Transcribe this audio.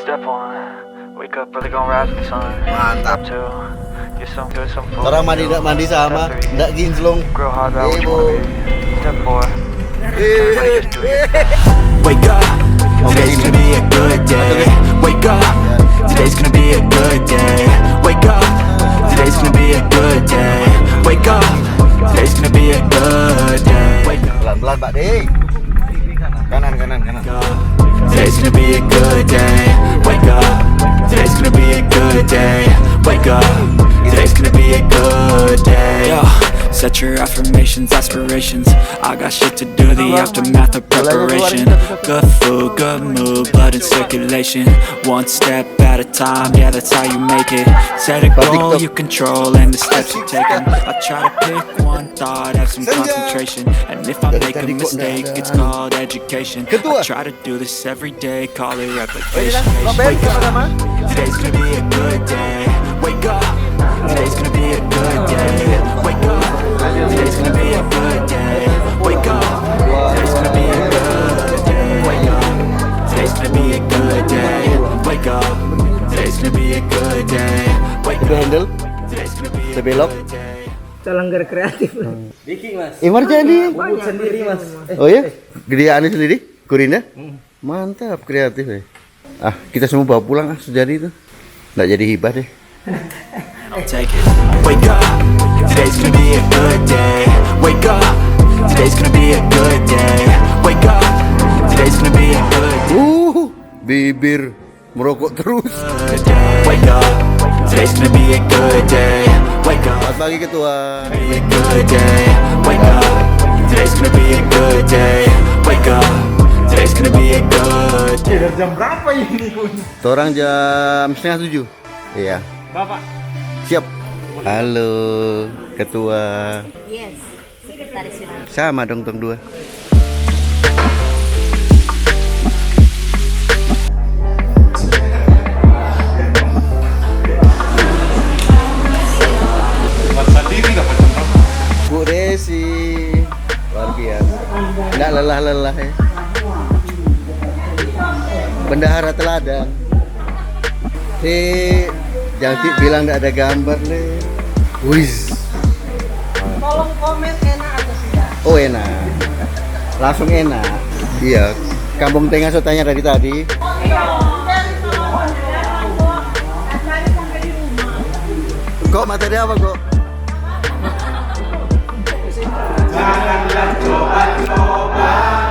Step one, wake up early, gonna rise with the sun. Mantap. Step two, get some good, some food. Orang mandi ndak mandi sama, Step three, ndak ginclong. grow hard about what you wanna be. Step four, everybody just do your Wake up, today's gonna be a good day. Wake up, today's gonna be a good day. Wake up, today's gonna be a good day. Wake up, today's gonna be a good day. Wake up, Pelan-pelan Pak De. Kanan. today's gonna be a good day. Wake up, today's gonna be a good day. Wake up, today's gonna be a good day. Yo, set your affirmations, aspirations. I got shit to do, the aftermath of preparation. Good food, good mood, blood in circulation. One step at a time, yeah, that's how you make it. Set a goal you control and the steps you're taking. I try to pick one thought, have some concentration. And if I make a mistake, it's called education. I try to do this every day, call it replication. Wake up, today's gonna be a good day. Wake up, today's gonna be a good day. Wake up, today's gonna be a good day. Wake up, today's gonna be a good day. Wake up, today's gonna be a good day. Wake up, today's gonna be a good day. Wake up, Handle today's gonna be a sebelok. good day. Calanggar kreatif. Bikin mas. Imar jadi. Bubut sendiri mas. Oh ya? Geriaannya sendiri? Kurinda? Mantap, kreatif ya. Ah, kita semua bawa pulang sejadi itu. Nggak jadi hibah deh. I'll take it. Wake up, today's gonna be a good day. Wake up, today's gonna be a good day. Wake up, today's gonna be a good Bibir merokok terus. day. Wake up, today's gonna be a good day. Wake up, Selamat pagi ketua. be a good day. Wake up, today's gonna be a good day. Wake up, today's gonna be a good day. Jam berapa ini pun? Torang jam 6:30. Iya. Bapak. Siap. Halo, ketua. Yes, sekretaris final. Sama dong tong dua. Bu Berisi, luar biasa. Nggak lelah-lelah ya. Bendahara teladan. Jangan bilang nggak ada gambar deh. Wis. Tolong komen enak atau tidak? Oh enak. Langsung enak. Iya. Kampung Tengah saya tanya dari tadi. Kok materi apa kok? Janganlah coba-coba